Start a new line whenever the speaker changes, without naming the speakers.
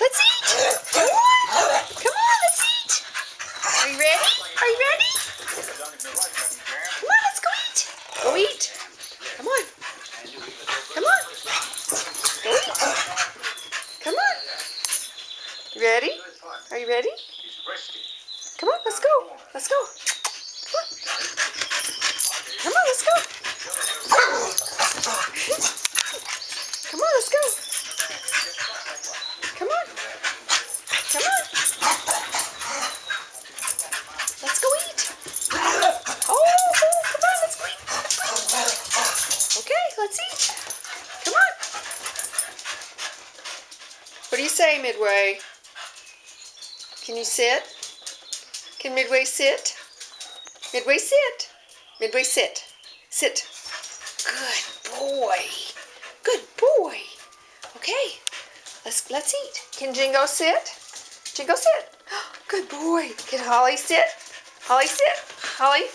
Let's eat. Come on. Come on, let's eat. Are you ready? Are you ready? Come on, let's go eat. Go eat. Come on. Come on. Go eat. Come on. You ready? Are you ready? Come on, let's go. Let's go. Come on. Come on, let's go. Come on, let's go. Come on. Come on. Let's go eat. Oh, come on, let's go eat. Okay, let's eat. Come on. What do you say, Midway? Can you sit? Can Midway sit? Midway sit. Midway sit. Sit. Good boy. Good boy. Okay. Let's eat. Can Jingo sit? Jingo sit. Good boy. Can Holly sit? Holly sit. Holly.